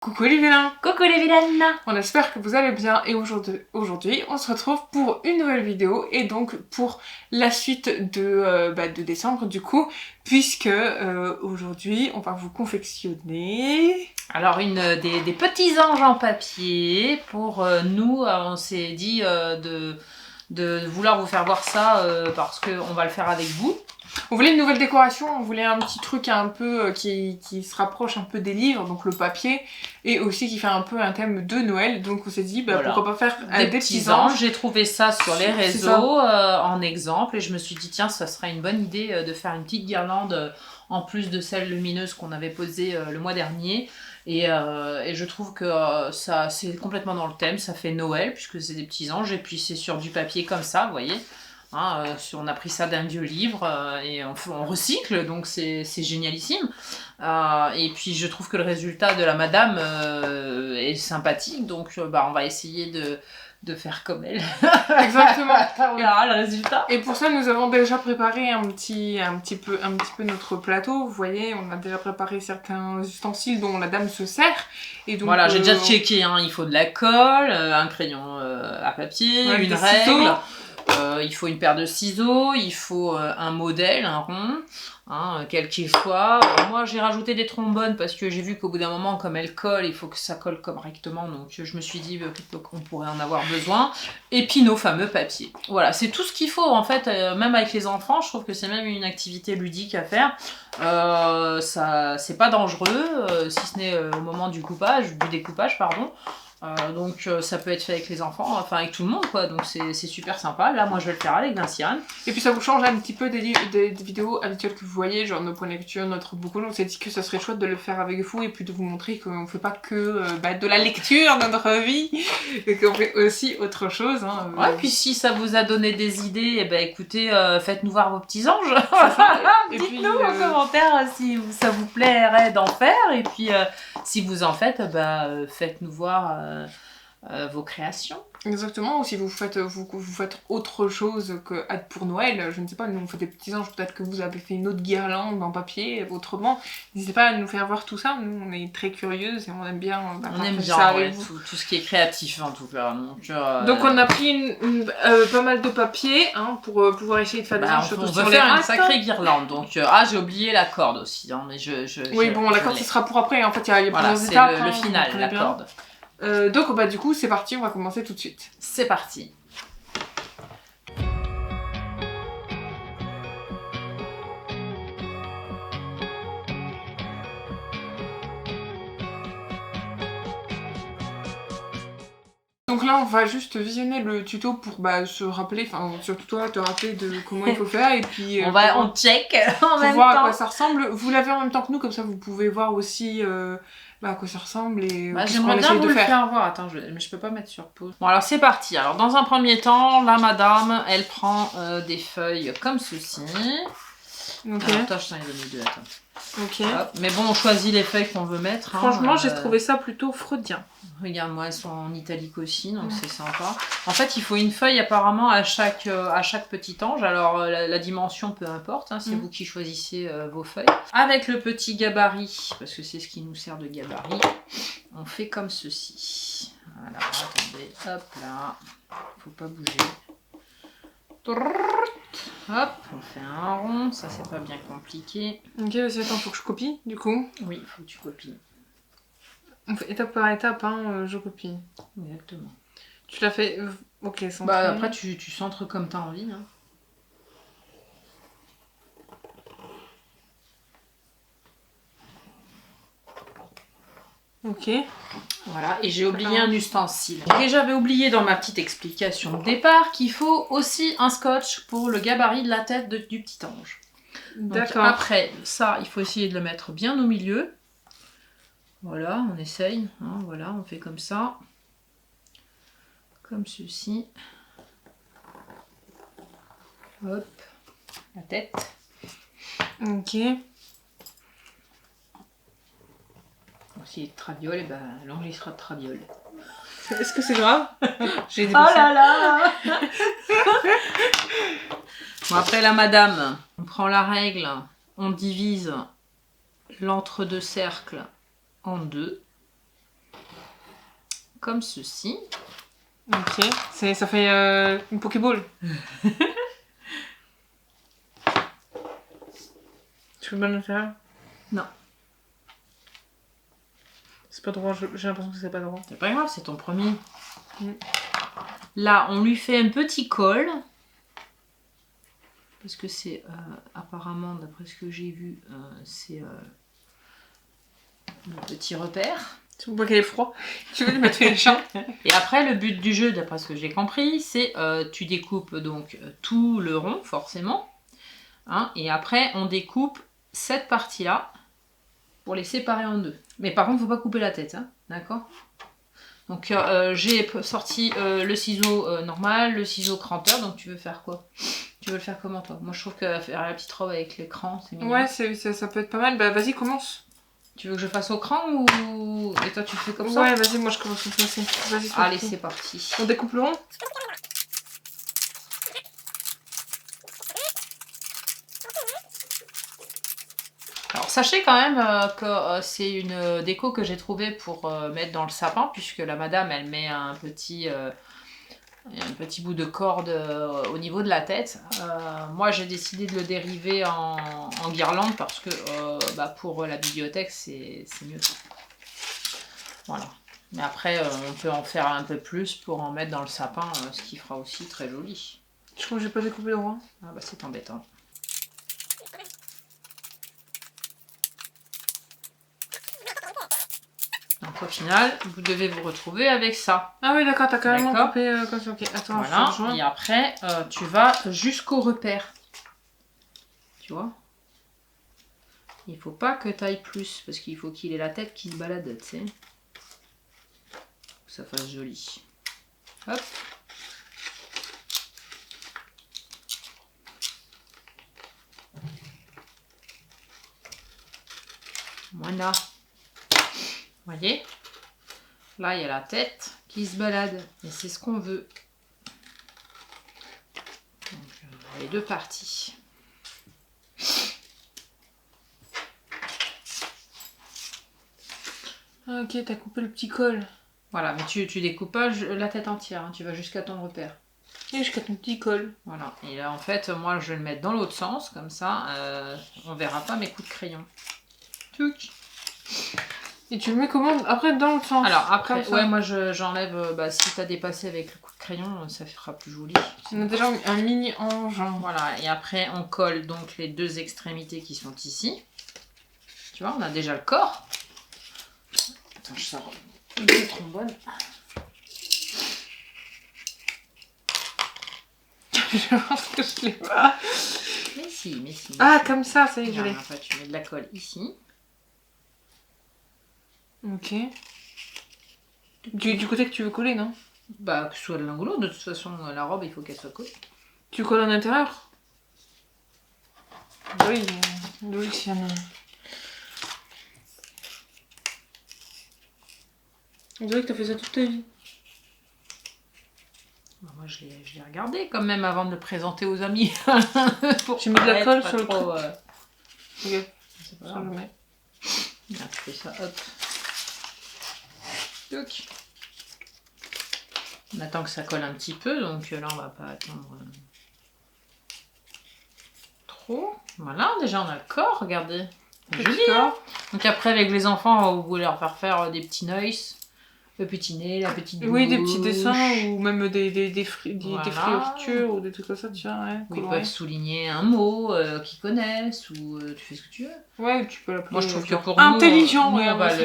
Coucou les vilains! Coucou les vilaines! On espère que vous allez bien et aujourd'hui on se retrouve pour une nouvelle vidéo et donc pour la suite de décembre du coup, puisque aujourd'hui on va vous confectionner... Alors des petits anges en papier pour nous, on s'est dit de vouloir vous faire voir ça parce qu'on va le faire avec vous. On voulait une nouvelle décoration, on voulait un petit truc un peu qui se rapproche un peu des livres, donc le papier, et aussi qui fait un peu un thème de Noël, donc on s'est dit voilà. Pourquoi pas faire des petits anges. J'ai trouvé ça sur les réseaux en exemple et je me suis dit tiens ça serait une bonne idée de faire une petite guirlande en plus de celle lumineuse qu'on avait posée le mois dernier. Et je trouve que ça c'est complètement dans le thème, ça fait Noël puisque c'est des petits anges et puis c'est sur du papier comme ça, vous voyez. Hein, on a pris ça d'un vieux livre et on recycle, donc c'est génialissime. Et puis je trouve que le résultat de la madame est sympathique, donc on va essayer de faire comme elle. Exactement. On verra le résultat. Et pour ça, nous avons déjà préparé un petit peu notre plateau. Vous voyez, on a déjà préparé certains ustensiles dont la dame se sert. Et donc, voilà, j'ai déjà checké, hein, il faut de la colle, un crayon à papier, une règle. Il faut une paire de ciseaux, il faut un modèle, un rond, hein, quel qu'il soit. Moi j'ai rajouté des trombones parce que j'ai vu qu'au bout d'un moment, comme elle colle, il faut que ça colle correctement. Donc je me suis dit qu'on pourrait en avoir besoin. Et puis nos fameux papiers. Voilà, c'est tout ce qu'il faut en fait, même avec les enfants, je trouve que c'est même une activité ludique à faire. Ça, c'est pas dangereux, si ce n'est au moment du découpage, pardon. Donc ça peut être fait avec les enfants, enfin avec tout le monde quoi, donc c'est super sympa. Là moi je vais le faire avec Vinciane. Et puis ça vous change un petit peu des vidéos habituelles que vous voyez, genre nos points de lecture, notre beaucoup. On s'est dit que ça serait chouette de le faire avec vous et puis de vous montrer qu'on fait pas que de la lecture dans notre vie, et qu'on fait aussi autre chose. Hein, Ouais, puis si ça vous a donné des idées, et écoutez, faites-nous voir vos petits anges. Dites-nous en commentaire si ça vous plairait d'en faire, et puis si vous en faites, faites-nous voir vos créations. Exactement, ou si vous faites autre chose que pour Noël, je ne sais pas, nous on fait des petits anges, peut-être que vous avez fait une autre guirlande en papier, autrement, n'hésitez pas à nous faire voir tout ça, nous on est très curieuses et on aime bien ça tout ce qui est créatif en tout cas. Donc on a pris pas mal de papier hein, pour pouvoir essayer de faire des anges. On veut faire une sacrée guirlande, donc j'ai oublié la corde aussi, hein, mais la corde ce sera pour après, en fait il y a plusieurs étapes. C'est le final, la corde. Donc du coup c'est parti, on va commencer tout de suite. C'est parti. Donc là on va juste visionner le tuto pour se rappeler, enfin surtout toi te rappeler de comment il faut faire et puis on check en même temps. Voir à quoi ça ressemble. Vous l'avez en même temps que nous, comme ça vous pouvez voir aussi à quoi ça ressemble et j'aimerais bien vous le faire voir. Attends, mais je peux pas mettre sur pause. Bon alors c'est parti. Alors dans un premier temps, la madame, elle prend des feuilles comme ceci. Ok. Alors, attends, je t'en ai donné deux, attends. Ok. Hop. Mais bon, on choisit les feuilles qu'on veut mettre. Franchement, j'ai trouvé ça plutôt freudien. Regarde-moi, elles sont en italique aussi, donc c'est sympa. En fait, il faut une feuille apparemment à chaque petit ange. Alors, la dimension, peu importe, hein, c'est vous qui choisissez vos feuilles. Avec le petit gabarit, parce que c'est ce qui nous sert de gabarit, on fait comme ceci. Voilà, attendez, hop là, faut pas bouger. Hop, on fait un rond, ça c'est pas bien compliqué. Ok, vas-y, attends, faut que je copie, du coup. Oui, faut que tu copies. On fait étape par étape, hein, je copie. Exactement. Tu l'as fait... Ok, centré. Après, tu centres comme t'as envie. Hein. Ok. Voilà, et j'ai oublié un ustensile. Et j'avais oublié dans ma petite explication de départ qu'il faut aussi un scotch pour le gabarit de la tête du petit ange. D'accord. Après, ça, il faut essayer de le mettre bien au milieu. Voilà, on essaye. Hein, voilà, on fait comme ça. Comme ceci. Hop, la tête. Ok. S'il est de traviole, l'ange il sera de traviole. Est-ce que c'est grave? J'ai des là là. Bon, après la madame, on prend la règle, on divise l'entre-deux cercles en deux. comme ceci. Ok, ça fait une Pokéball. Tu veux bien le faire? Non. C'est pas droit, j'ai l'impression que c'est pas droit. C'est pas grave, c'est ton premier. Là, on lui fait un petit col. Parce que c'est apparemment, d'après ce que j'ai vu, c'est le petit repère. Tu vois qu'elle est froid. Tu veux lui mettre les champs. Et après, le but du jeu, d'après ce que j'ai compris, c'est tu découpes donc tout le rond, forcément. Hein, et après, on découpe cette partie-là pour les séparer en deux. Mais par contre, il ne faut pas couper la tête, hein, d'accord? Donc, j'ai sorti le ciseau normal, le ciseau cranteur. Donc, tu veux faire quoi? Tu veux le faire comment, toi? Moi, je trouve que faire la petite robe avec l'écran, c'est mignon. Ouais, ça peut être pas mal. Bah, vas-y, commence. Tu veux que je fasse au cran ou... Et toi, tu fais comme ça? Ouais, vas-y, moi, je commence comme ça. Vas-y, allez, c'est parti. On découpe le rond? Alors, sachez quand même que c'est une déco que j'ai trouvée pour mettre dans le sapin, puisque la madame, elle met un petit bout de corde au niveau de la tête. Moi, j'ai décidé de le dériver en guirlande parce que pour la bibliothèque, c'est mieux. Voilà. Mais après, on peut en faire un peu plus pour en mettre dans le sapin, ce qui fera aussi très joli. Je crois que j'ai pas découpé le rond. Ah bah c'est embêtant. Donc au final, vous devez vous retrouver avec ça. Ah oui, d'accord, t'as carrément coupé comme ça. Ok, attends, voilà. Et après, tu vas jusqu'au repère. Tu vois? Il faut pas que tu ailles plus, parce qu'il faut qu'il ait la tête qui se balade, tu sais. Que ça fasse joli. Hop. Voilà. Vous voyez? Là, il y a la tête qui se balade. Et c'est ce qu'on veut. Donc, les deux parties. Ah, ok, t'as coupé le petit col. Voilà, mais tu découpes pas la tête entière. Hein, tu vas jusqu'à ton repère. Et jusqu'à ton petit col. Voilà. Et là, en fait, moi, je vais le mettre dans l'autre sens. Comme ça, on verra pas mes coups de crayon. Tuc. Et tu le mets comment? Après, dans l'autre sens. Alors, après, ouais, moi, j'enlève... si t'as dépassé avec le coup de crayon, ça fera plus joli. On a déjà un mini engin. Voilà. Et après, on colle donc les deux extrémités qui sont ici. Tu vois, on a déjà le corps. Attends, je sors le trombone. Je pense que je l'ai pas. Mais si. Ah, comme ça, ça y est, je l'ai. En fait, tu mets de la colle ici. Ok. Du côté que tu veux coller, non? Bah, que ce soit de l'un ou l'autre. De toute façon, la robe, il faut qu'elle soit collée. Tu colles en intérieur? Oui, s'il y en a. On dirait que t'as fait ça toute ta vie. Bah, moi, je l'ai regardé quand même avant de le présenter aux amis. Tu mets de la colle sur le truc. Ok. C'est pas grave. Je tu fais ça, hop. Donc. On attend que ça colle un petit peu, donc là, on va pas attendre trop. Voilà, déjà, on a le corps, regardez. C'est joli, hein. Donc après, avec les enfants, vous pouvez leur faire des petits noise. Le petit nez, la petite bouche. Oui, des petits dessins ou même des frioritures ou des trucs comme ça, tu vois. Ouais, ils peuvent souligner un mot qu'ils connaissent ou tu fais ce que tu veux. Ouais, tu peux l'appeler. Moi, je trouve que pour intelligent, nous, on va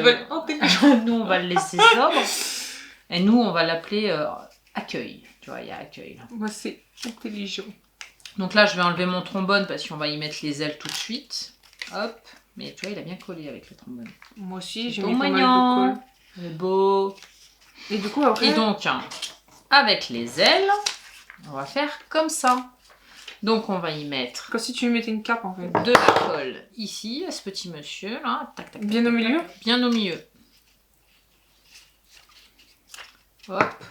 nous, on va le laisser sobre. Et nous, on va l'appeler accueil. Tu vois, il y a accueil là. Moi, c'est intelligent. Donc là, je vais enlever mon trombone parce qu'on va y mettre les ailes tout de suite. Hop. Mais tu vois, il a bien collé avec le trombone. Moi aussi, j'ai mis pas mal de colle. C'est beau. Et du coup, après... Et donc, avec les ailes, on va faire comme ça. Donc, on va y mettre... Comme si tu lui mettais une cape, en fait. De la colle ici, à ce petit monsieur, là. Tac, tac, bien tac, au milieu? Bien au milieu. Hop.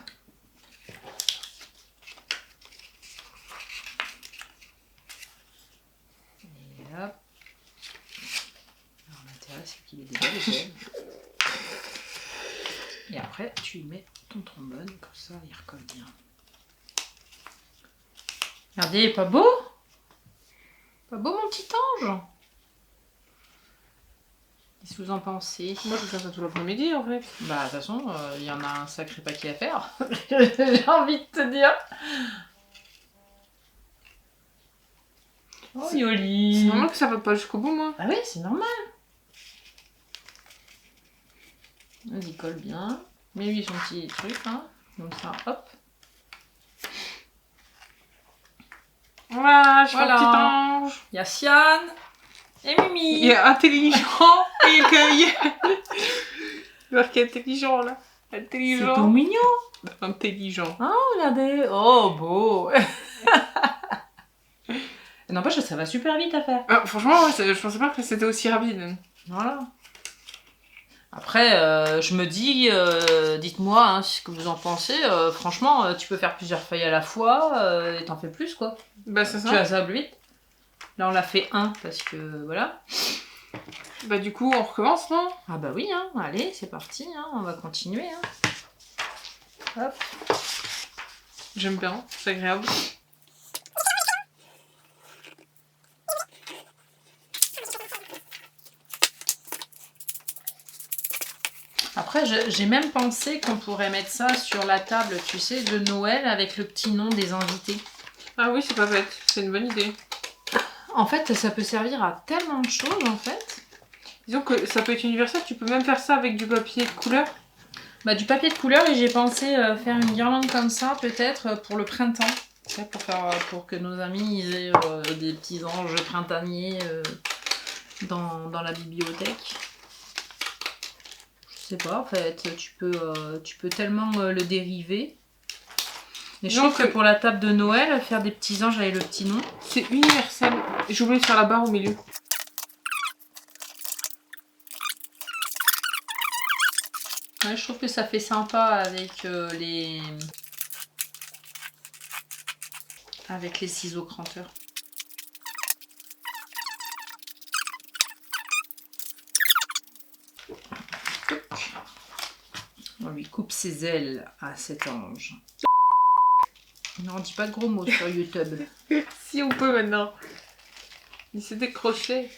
Et hop. Alors, l'intérêt, c'est qu'il est déjà les ailes. Et après, tu y mets ton trombone, comme ça, il recolle bien. Regardez, pas beau? Pas beau, mon petit ange? Qu'est-ce que vous en pensez? Moi, je vais faire ça tout l'après-midi, en fait. Bah, de toute façon, il y en a un sacré paquet à faire. J'ai envie de te dire. Oh, Yoli! C'est normal que ça va pas jusqu'au bout, moi. Ah oui, c'est normal. Vas-y, colle bien. Mets-lui son petit truc, hein. Comme ça, hop. Voilà, je suis Voilà. un petit ange. Il y a Sian et Mimi. Il est intelligent et écueillé. Le marqué intelligent, là. C'est Intelligent. tout mignon. Intelligent. Oh, regardez. Oh, beau. N'empêche, ça va super vite à faire. Franchement, ouais, je pensais pas que c'était aussi rapide. Voilà. Après, je me dis, dites-moi hein, ce que vous en pensez. Franchement, tu peux faire plusieurs feuilles à la fois et t'en fais plus, quoi. Bah, c'est ça. Tu vas ça plus vite. Là, on l'a fait un parce que voilà. Bah, du coup, on recommence, non? Ah bah oui, hein. Allez, c'est parti. Hein. On va continuer. Hein. Hop. J'aime bien, c'est agréable. Après, j'ai même pensé qu'on pourrait mettre ça sur la table, tu sais, de Noël avec le petit nom des invités. Ah oui, c'est pas bête, c'est une bonne idée. En fait, ça peut servir à tellement de choses, en fait. Disons que ça peut être universel, tu peux même faire ça avec du papier de couleur. Bah, du papier de couleur, et j'ai pensé faire une guirlande comme ça, peut-être, pour le printemps. Pour que nos amis ils aient des petits anges printaniers dans la bibliothèque. Je sais pas, en fait, tu peux tellement le dériver. Mais je trouve que pour la table de Noël, faire des petits anges avec le petit nom. C'est universel. J'ai oublié de faire la barre au milieu. Ouais, je trouve que ça fait sympa avec les ciseaux cranteurs. On lui coupe ses ailes à cet ange. Non, on dit pas de gros mots sur YouTube. Si on peut maintenant. Il s'est décroché.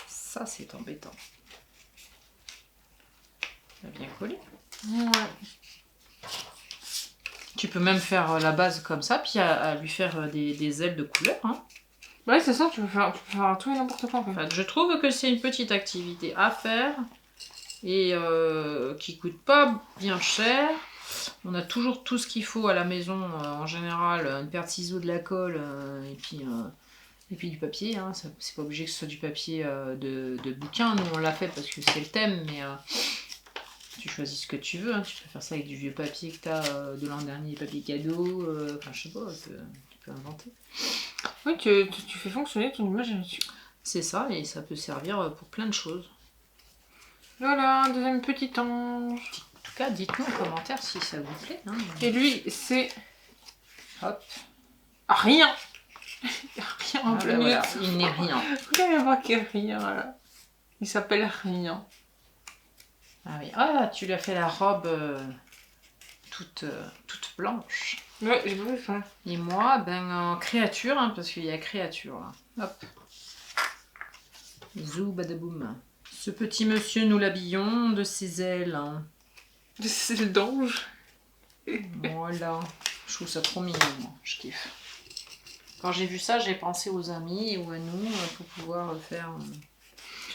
Ça, c'est embêtant. Ça a bien collé. Ouais. Tu peux même faire la base comme ça, puis à lui faire des ailes de couleur. Hein. Ouais, c'est ça, tu peux faire tout et n'importe quoi en fait. Enfin, je trouve que c'est une petite activité à faire et qui coûte pas bien cher. On a toujours tout ce qu'il faut à la maison, en général, une paire de ciseaux, de la colle et puis du papier. Hein. C'est pas obligé que ce soit du papier de bouquin. Nous, on l'a fait parce que c'est le thème, mais tu choisis ce que tu veux. Hein. Tu peux faire ça avec du vieux papier que tu as de l'an dernier, papier cadeau. Enfin, je sais pas, tu peux inventer. Oui, tu fais fonctionner ton image là-dessus. C'est ça, et ça peut servir pour plein de choses. Voilà, un deuxième petit ange. En tout cas, dites-nous en commentaire si ça vous plaît. Hein. Et lui, c'est... Hop. Rien. Rien en plein milieu. Voilà, il n'est rien. Pourquoi il n'y a pas que rien là? Il s'appelle Rien. Ah oui, ah, tu lui as fait la robe toute blanche. Ouais, j'ai pas vu ça. Et moi, créature, hein, parce qu'il y a créature là. Hop. Zou badaboum. Ce petit monsieur, nous l'habillons de ses ailes. Hein. De ses ailes d'ange. Voilà. Je trouve ça trop mignon, moi. Je kiffe. Quand j'ai vu ça, j'ai pensé aux amis ou à nous pour pouvoir le faire.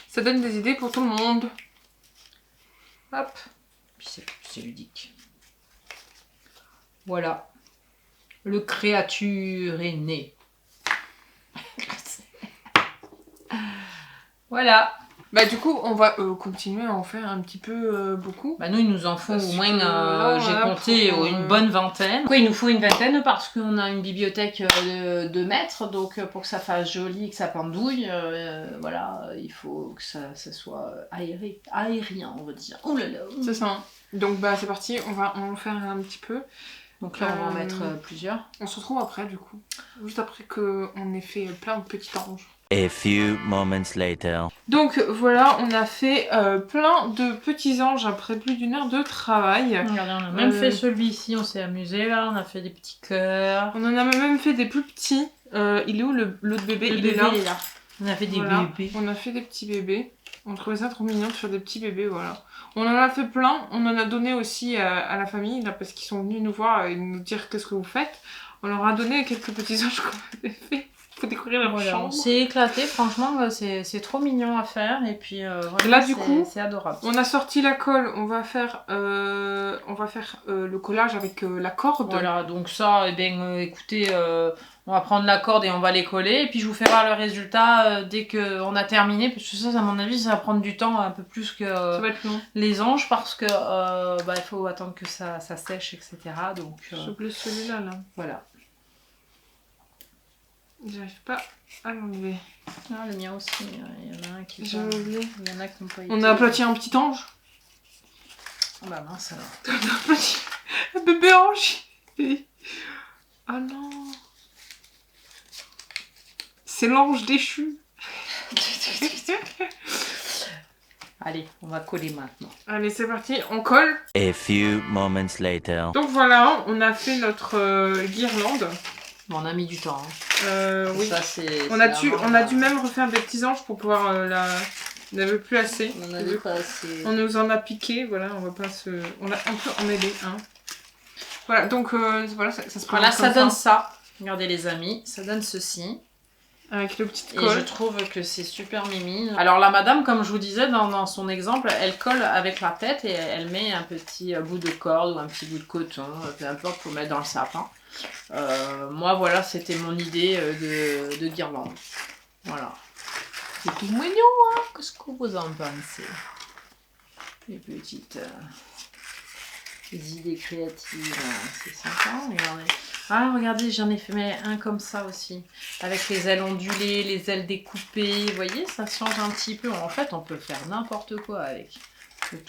Ça donne des idées pour tout le monde. Hop. Puis c'est ludique. Voilà. Le créature est né. Voilà. Bah du coup, on va continuer à en faire un petit peu beaucoup. Bah nous, il nous en faut Parce au moins, que j'ai là, compté pour, une bonne vingtaine. Pourquoi il nous faut une vingtaine? Parce qu'on a une bibliothèque de mètres, donc pour que ça fasse joli et que ça pendouille, voilà, il faut que ça soit aérien, on va dire. Oh là là. C'est ça. Donc bah c'est parti, on va en faire un petit peu. Donc là, on va en mettre plusieurs. On se retrouve après du coup. Juste après qu'on ait fait plein de petits anges. A few moments later. Donc voilà, on a fait plein de petits anges après plus d'1 heure de travail. Regardez, on a même fait celui-ci, on s'est amusé là, on a fait des petits cœurs. On en a même fait des plus petits. Il est où l'autre bébé? Il est là. On a fait des bébés. On a fait des petits bébés. On trouvait ça trop mignon de faire des petits bébés, voilà. On en a fait plein. On en a donné aussi à la famille, là, parce qu'ils sont venus nous voir et nous dire qu'est-ce que vous faites. On leur a donné quelques petits anges qu'on avait fait. Faut découvrir leur chambre. C'est éclaté, franchement, c'est trop mignon à faire. Et puis là, du coup, c'est adorable. On a sorti la colle. On va faire le collage avec la corde. Voilà, donc ça, eh bien, écoutez... on va prendre la corde et on va les coller. Et puis je vous fais voir le résultat dès qu'on a terminé. Parce que ça, à mon avis, ça va prendre du temps un peu plus que ça va être long. Les anges. Parce que il faut attendre que ça sèche, etc. Donc, je bleu celui-là, là. Voilà. J'arrive pas à l'enlever. Ah, le mien aussi. Il y en a un qui... J'ai oublié. Il y en a qui n'ont pas été... On a aplati un petit ange. Oh bah mince alors. On a aplati un bébé ange. Oh non. C'est l'ange déchu. Allez, on va coller maintenant. Allez, c'est parti, on colle. A few moments later. Donc voilà, on a fait notre guirlande. Bon, on a mis du temps. Hein. Oui. Ça, on a dû même refaire des petits anges pour pouvoir On n'avait plus assez. On n'avait pas assez. On nous en a piqué, voilà, on va pas se... On a un peu emmêlé, hein. Voilà, donc voilà, ça se prend. Voilà, ça donne ça. Regardez les amis, ça donne ceci. Avec le petit colle. Et je trouve que c'est super mimi. Alors la madame, comme je vous disais dans son exemple, elle colle avec la tête et elle met un petit bout de corde ou un petit bout de coton, peu importe, pour mettre dans le sapin. Moi voilà, c'était mon idée de guirlande. Voilà. C'est tout mignon, hein? Qu'est-ce que vous en pensez? Les petites idées créatives, c'est sympa, regardez. Ah, regardez, j'en ai fait un comme ça aussi. Avec les ailes ondulées, les ailes découpées. Vous voyez, ça change un petit peu. En fait, on peut faire n'importe quoi avec. On peut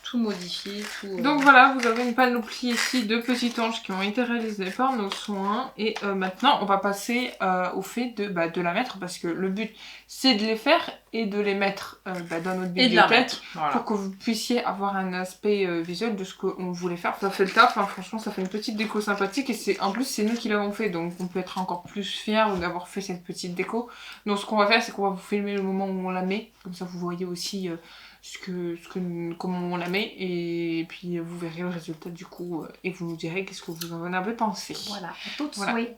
tout modifier. Donc voilà, vous avez une panoplie ici de petits anges qui ont été réalisés par nos soins. Et maintenant, on va passer au fait de la mettre. Parce que le but, c'est de les faire et de les mettre dans notre bibliothèque. Voilà. Pour que vous puissiez avoir un aspect visuel de ce qu'on voulait faire. Ça fait le taf, hein, franchement, ça fait une petite déco sympathique. Et en plus, c'est nous qui l'avons fait. Donc on peut être encore plus fiers d'avoir fait cette petite déco. Donc ce qu'on va faire, c'est qu'on va vous filmer le moment où on la met. Comme ça, vous voyez aussi... comment on la met, et puis vous verrez le résultat du coup et vous nous direz qu'est-ce que vous en avez pensé. Voilà, à tout de suite.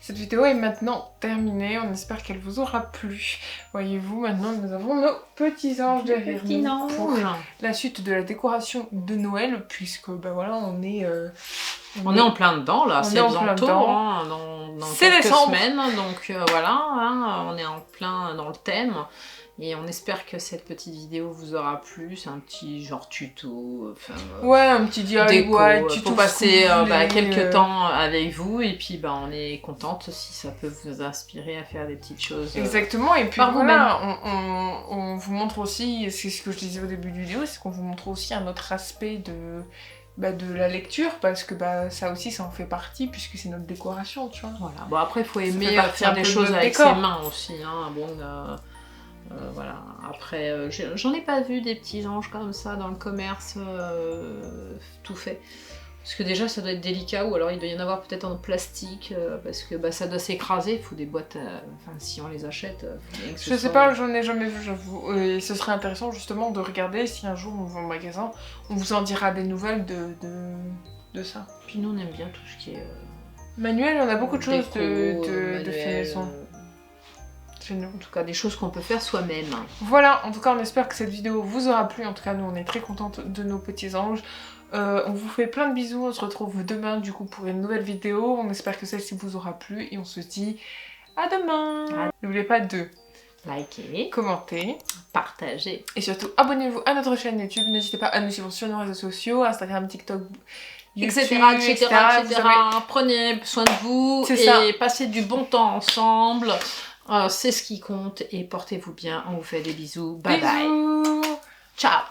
Cette vidéo est maintenant terminée, on espère qu'elle vous aura plu. Voyez-vous, maintenant nous avons nos petits anges derrière nous pour la suite de la décoration de Noël, puisque ben voilà, on est en plein dedans là, c'est bientôt, hein, dans quelques semaines, donc voilà, hein, on est en plein dans le thème. Et on espère que cette petite vidéo vous aura plu. C'est un petit genre tuto. Ouais, un petit DIY tuto pour passer quelques temps avec vous. Et puis on est contente si ça peut vous inspirer à faire des petites choses. Exactement. Et puis voilà, on vous montre aussi, c'est ce que je disais au début du vidéo, c'est qu'on vous montre aussi un autre aspect de la lecture, parce que ça aussi ça en fait partie, puisque c'est notre décoration, tu vois. Voilà. Bon, après il faut aimer faire des choses avec ses mains aussi, hein. Bon, voilà. Après, j'en ai pas vu des petits anges comme ça dans le commerce tout fait. Parce que déjà ça doit être délicat, ou alors il doit y en avoir peut-être en plastique, parce que bah, ça doit s'écraser, il faut des boîtes, enfin si on les achète, faut bien que ce Je sais soit- pas, j'en ai jamais vu, j'avoue. Et ce serait intéressant justement de regarder si un jour on va au magasin, on vous en dira des nouvelles de ça. Puis nous on aime bien tout ce qui est... Manuel, on a beaucoup de choses déco, de manuel, finition. Chez nous. en tout cas des choses qu'on peut faire soi-même. Voilà, en tout cas on espère que cette vidéo vous aura plu. En tout cas nous on est très contentes de nos petits anges. On vous fait plein de bisous, on se retrouve demain du coup pour une nouvelle vidéo. On espère que celle-ci vous aura plu et on se dit à demain. N'oubliez pas de Likez, commenter partagez. et surtout abonnez-vous à notre chaîne YouTube. N'hésitez pas à nous suivre sur nos réseaux sociaux, Instagram, TikTok, YouTube, etc. Vous aurez- Prenez soin de vous C'est et ça. passez du bon temps ensemble. C'est ce qui compte et portez-vous bien. On vous fait des bisous. Bye bye. Bisous. Ciao.